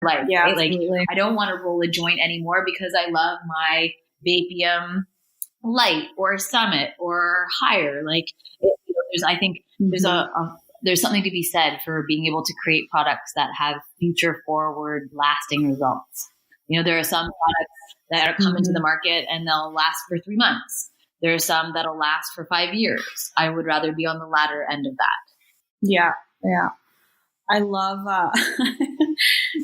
life. Yeah, right? Like, absolutely. I don't want to roll a joint anymore because I love my Vapium Light or Summit or higher. Like, I think there's something to be said for being able to create products that have future forward lasting results. There are some products that are coming to the market and they'll last for 3 months. There are some that'll last for 5 years. I would rather be on the latter end of that. Yeah. Yeah. I love,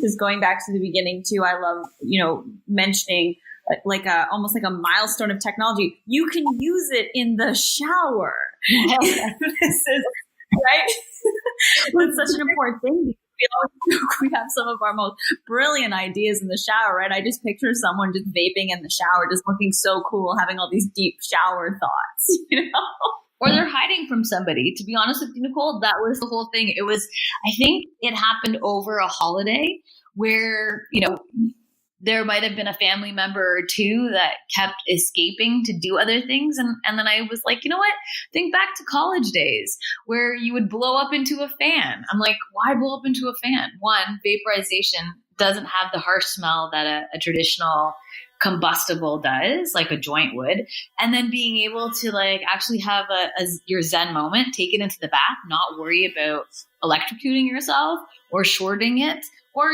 just going back to the beginning too. I love, mentioning almost like a milestone of technology. You can use it in the shower. This is right. That's such an important thing. We have some of our most brilliant ideas in the shower, right? I just picture someone just vaping in the shower, just looking so cool, having all these deep shower thoughts, Or they're hiding from somebody. To be honest with you, Nicole, that was the whole thing. I think it happened over a holiday where, there might have been a family member or two that kept escaping to do other things. And then I was like, you know what? Think back to college days where you would blow up into a fan. I'm like, why blow up into a fan? One, vaporization doesn't have the harsh smell that a traditional combustible does, like a joint would. And then being able to actually have your Zen moment, take it into the bath, not worry about electrocuting yourself or shorting it. Or,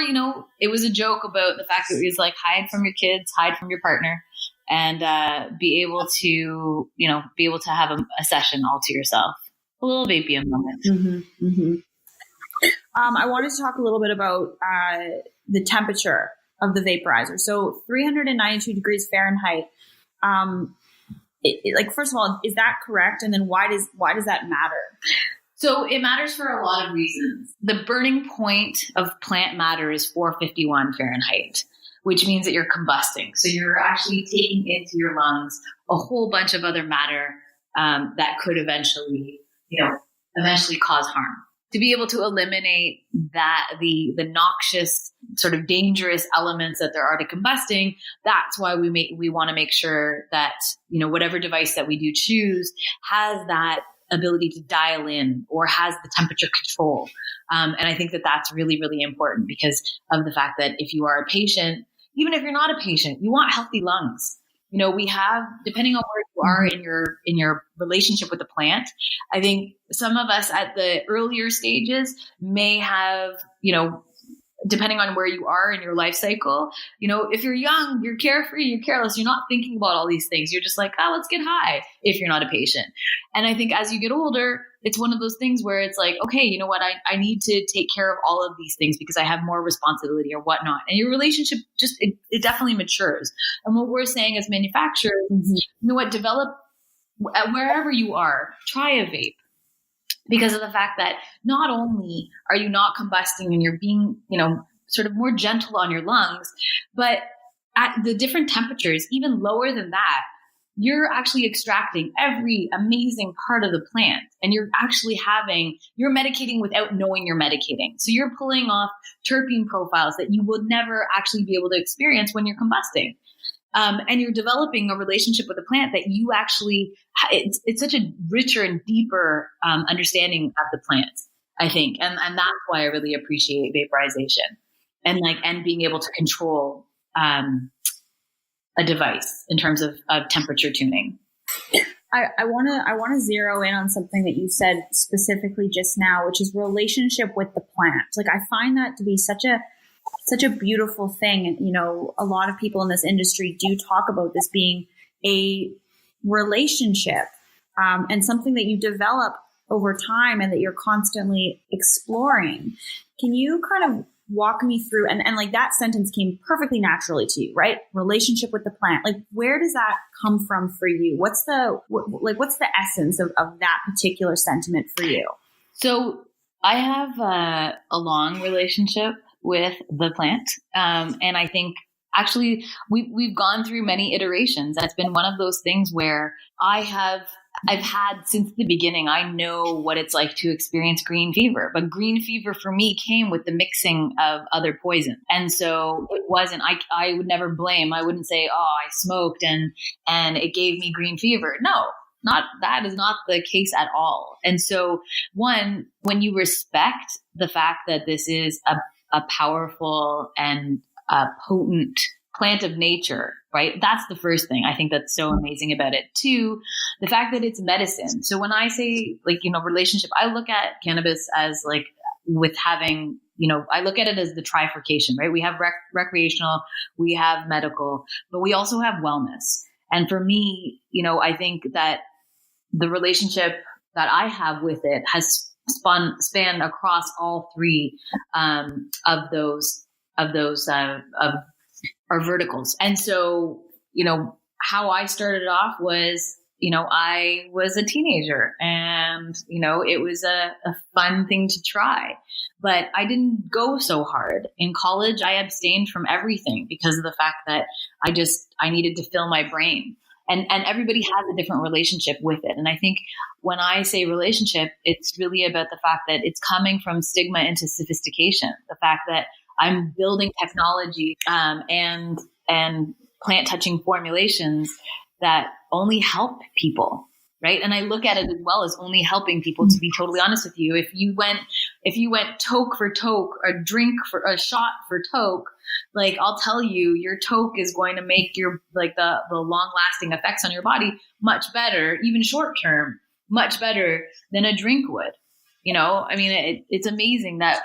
it was a joke about the fact that it was like, hide from your kids, hide from your partner, and be able to have a session all to yourself. A little Vapium moment. Mm-hmm, mm-hmm. I wanted to talk a little bit about the temperature of the vaporizer. So 392 degrees Fahrenheit. First of all, is that correct? And then why does that matter? So it matters for a lot of reasons. The burning point of plant matter is 451 Fahrenheit, which means that you're combusting. So you're actually taking into your lungs a whole bunch of other matter that could eventually cause harm. To be able to eliminate the noxious, sort of dangerous elements that there are to combusting, that's why we want to make sure that, whatever device that we do choose has that ability to dial in or has the temperature control. And I think that that's really, really important because of the fact that if you are a patient, even if you're not a patient, you want healthy lungs. We have, depending on where you are in your relationship with the plant, I think some of us at the earlier stages may have, depending on where you are in your life cycle, if you're young, you're carefree, you're careless, you're not thinking about all these things. You're just like, let's get high if you're not a patient. And I think as you get older, it's one of those things where it's like, okay, you know what? I need to take care of all of these things because I have more responsibility or whatnot. And your relationship it definitely matures. And what we're saying as manufacturers, you know what? Develop wherever you are, try a vape. Because of the fact that not only are you not combusting and you're being, sort of more gentle on your lungs, but at the different temperatures, even lower than that, you're actually extracting every amazing part of the plant. And you're actually you're medicating without knowing you're medicating. So you're pulling off terpene profiles that you would never actually be able to experience when you're combusting. And you're developing a relationship with the plant that you actually, it's such a richer and deeper understanding of the plant, I think. And that's why I really appreciate vaporization and being able to control a device in terms of temperature tuning. I want to zero in on something that you said specifically just now, which is relationship with the plant. I find that to be such a beautiful thing. And, a lot of people in this industry do talk about this being a relationship and something that you develop over time and that you're constantly exploring. Can you kind of walk me through and that sentence came perfectly naturally to you, right? Relationship with the plant. Where does that come from for you? What's the essence of that particular sentiment for you? So I have a long relationship with the plant. And I think actually we've gone through many iterations. And it's been one of those things where I've had since the beginning, I know what it's like to experience green fever, but green fever for me came with the mixing of other poison. And so it wasn't, I would never blame. I wouldn't say, I smoked and it gave me green fever. No, that is not the case at all. And so when you respect the fact that this is a powerful and potent plant of nature, right? That's the first thing I think that's so amazing about it. Two, the fact that it's medicine. So when I say relationship, I look at cannabis as with having, I look at it as the trifurcation, right? We have recreational, we have medical, but we also have wellness. And for me, I think that the relationship that I have with it has spanned across all three of those our verticals. And so, how I started off was, I was a teenager and, it was a fun thing to try, but I didn't go so hard. In college, I abstained from everything because of the fact that I needed to fill my brain. And everybody has a different relationship with it. And I think when I say relationship, it's really about the fact that it's coming from stigma into sophistication. The fact that I'm building technology and plant touching formulations that only help people, right? And I look at it as well as only helping people. To be totally honest with you, if you went toke for toke, or drink for a shot for toke, I'll tell you, your toke is going to make your the long lasting effects on your body much better, even short term, much better than a drink would. It's amazing that,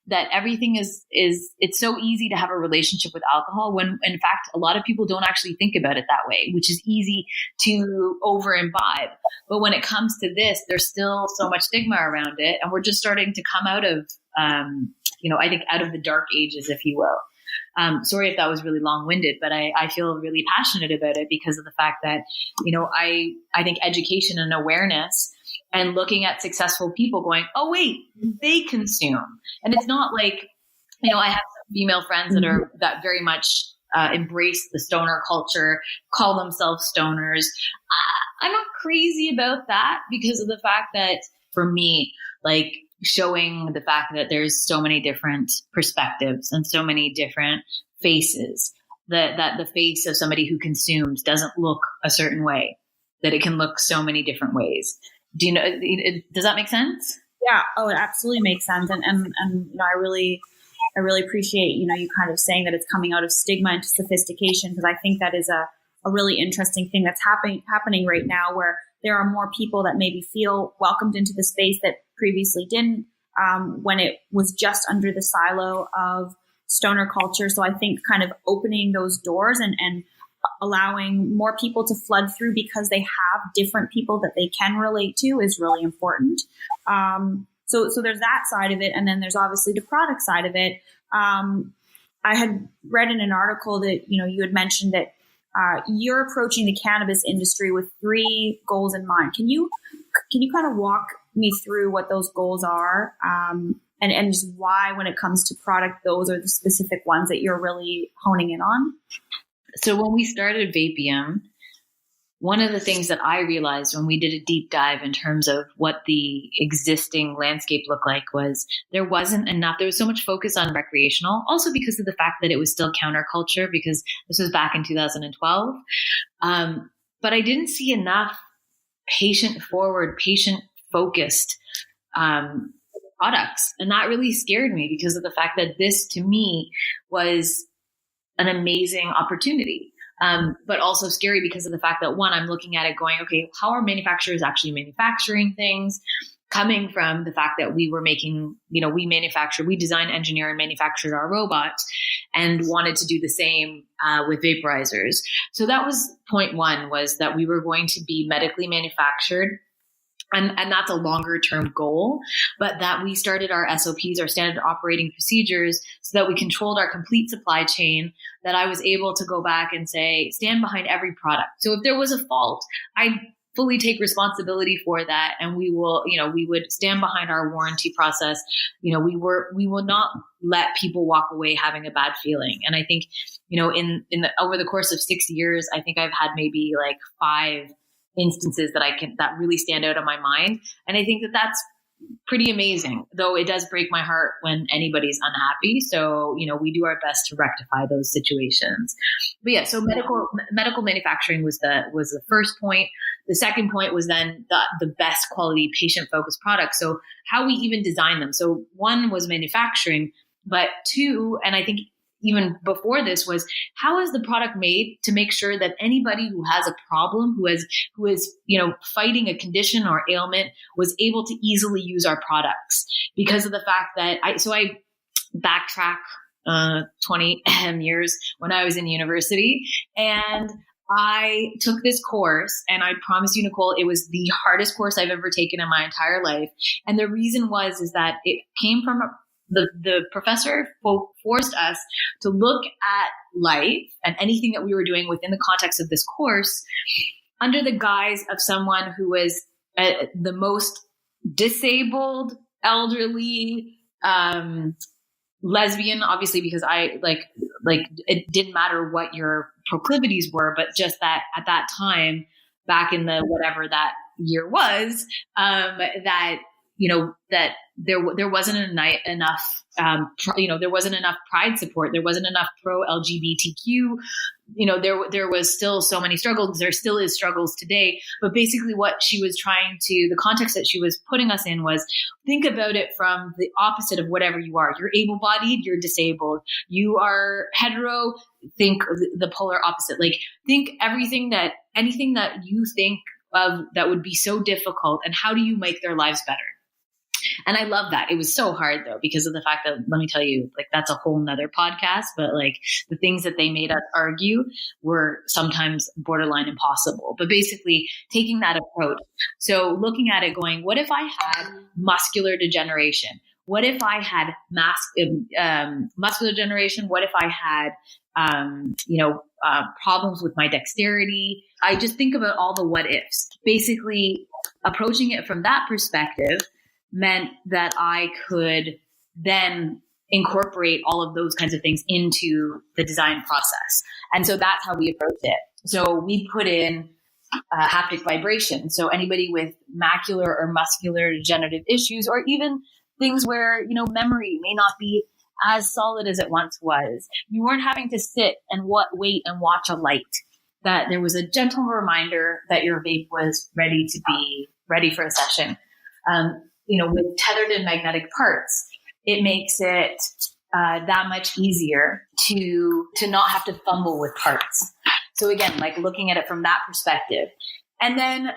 that everything it's so easy to have a relationship with alcohol when in fact, a lot of people don't actually think about it that way, which is easy to over imbibe. But when it comes to this, there's still so much stigma around it. And we're just starting to come out of, I think out of the dark ages, if you will. Sorry if that was really long-winded, but I feel really passionate about it because of the fact that, I think education and awareness and looking at successful people going, oh, wait, they consume. And it's not I have some female friends that very much embrace the stoner culture, call themselves stoners. I'm not crazy about that because of the fact that for me, showing the fact that there's so many different perspectives and so many different faces, that the face of somebody who consumes doesn't look a certain way, that it can look so many different ways. Does that make sense? Yeah. Oh, it absolutely makes sense. And I really appreciate, you kind of saying that it's coming out of stigma into sophistication, because I think that is a really interesting thing that's happening right now, where there are more people that maybe feel welcomed into the space that previously didn't, when it was just under the silo of stoner culture. So I think kind of opening those doors and allowing more people to flood through because they have different people that they can relate to is really important. So there's that side of it. And then there's obviously the product side of it. I had read in an article that, you had mentioned that you're approaching the cannabis industry with 3 goals in mind. Can you kind of walk me through what those goals are? And just why, when it comes to product, those are the specific ones that you're really honing in on? So when we started Vapium, one of the things that I realized when we did a deep dive in terms of what the existing landscape looked like was there wasn't enough. There was so much focus on recreational, also because of the fact that it was still counterculture, because this was back in 2012. But I didn't see enough patient-forward, patient-focused products. And that really scared me because of the fact that this, to me, was an amazing opportunity, but also scary because of the fact that, one, I'm looking at it going, okay, how are manufacturers actually manufacturing things? Coming from the fact that we were making, we design, engineer, and manufactured our robots and wanted to do the same with vaporizers. So that was point one, was that we were going to be medically manufactured. And that's a longer term goal, but that we started our SOPs, our standard operating procedures, so that we controlled our complete supply chain, that I was able to go back and say, stand behind every product. So if there was a fault, I fully take responsibility for that. And we will, we would stand behind our warranty process. We will not let people walk away having a bad feeling. And I think, over the course of 6 years, I think I've had maybe 5 instances that really stand out in my mind. And I think that that's pretty amazing, though it does break my heart when anybody's unhappy. So, we do our best to rectify those situations. But yeah, so medical manufacturing was the first point. The second point was then the best quality patient focused products. So how we even design them. So one was manufacturing, But two, and I think even before this, was how is the product made to make sure that anybody who has a problem, who is fighting a condition or ailment, was able to easily use our products, because of the fact that I backtrack 20 years when I was in university, and I took this course, and I promise you, Nicole, it was the hardest course I've ever taken in my entire life. And the reason is that it came from the professor forced us to look at life and anything that we were doing within the context of this course under the guise of someone who was the most disabled, elderly, lesbian, obviously, because I like it didn't matter what your proclivities were, but just that at that time, back in the whatever that year was, that there wasn't enough there wasn't enough pride support, there wasn't enough pro LGBTQ. There was still so many struggles. There still is struggles today. But basically what she was the context that she was putting us in was, think about it from the opposite of whatever you are. You're able-bodied, you're disabled. You are hetero, think the polar opposite. Like, think anything that you think of that would be so difficult, and how do you make their lives better? And I love that. It was so hard though, because of the fact that, let me tell you, like, that's a whole nother podcast, but like the things that they made us argue were sometimes borderline impossible. But basically taking that approach. So looking at it going, what if I had muscular degeneration? What if I had muscular degeneration? What if I had, problems with my dexterity? I just think about all the what ifs. Basically approaching it from that perspective meant that I could then incorporate all of those kinds of things into the design process. And so that's how we approached it. So we put in haptic vibration. So anybody with macular or muscular degenerative issues, or even things where, memory may not be as solid as it once was, you weren't having to sit and wait and watch a light, that there was a gentle reminder that your vape was ready for a session. With tethered and magnetic parts, it makes it that much easier to not have to fumble with parts. So again, like looking at it from that perspective. And then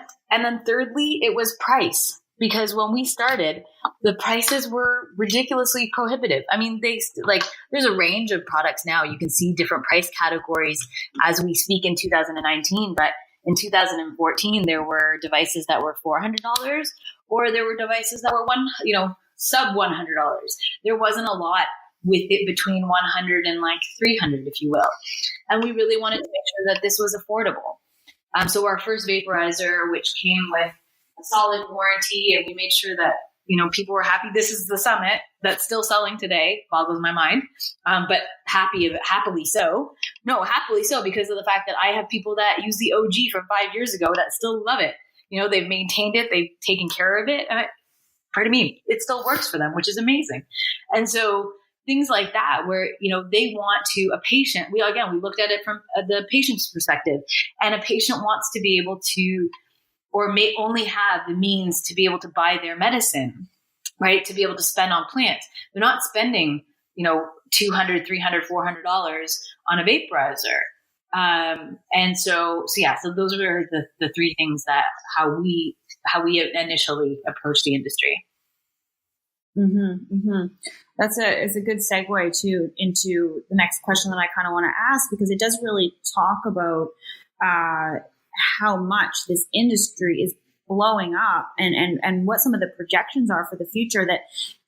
thirdly, it was price, because when we started, the prices were ridiculously prohibitive. I mean, there's a range of products now. You can see different price categories as we speak in 2019, but in 2014, there were devices that were $400, or there were devices that were sub $100. There wasn't a lot with it between 100 and like 300, if you will. And we really wanted to make sure that this was affordable. So our first vaporizer, which came with a solid warranty, and we made sure that, people were happy. This is the Summit that's still selling today. Boggles my mind. But happily so. No, happily so, because of the fact that I have people that use the OG from 5 years ago that still love it. They've maintained it, they've taken care of it, and it still works for them, which is amazing. And so things like that, where, they want a patient, we looked at it from the patient's perspective, and a patient wants to be able to, or may only have the means to be able to buy their medicine, right? To be able to spend on plants. They're not spending, $200, $300, $400 on a vaporizer. And so those were the three things that how we initially approached the industry. Mm-hmm, mm-hmm. It's a good segue into the next question that I kind of want to ask, because it does really talk about how much this industry is blowing up, and what some of the projections are for the future. That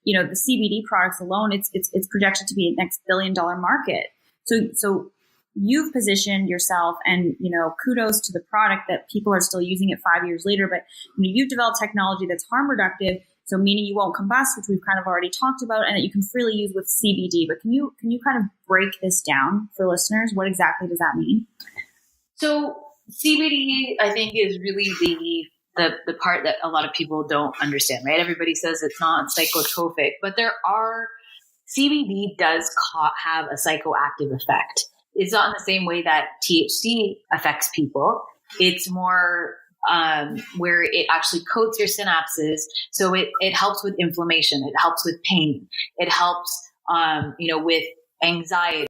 the CBD products alone, it's projected to be a next $1 billion market. So you've positioned yourself, and kudos to the product that people are still using it 5 years later. But you've developed technology that's harm reductive, so meaning you won't combust, which we've kind of already talked about, and that you can freely use with CBD. But can you kind of break this down for listeners? What exactly does that mean? So CBD, I think, is really the part that a lot of people don't understand, right? Everybody says it's not psychotropic, but CBD does have a psychoactive effect. It's not in the same way that THC affects people. It's more where it actually coats your synapses. So it helps with inflammation. It helps with pain. It helps with anxiety,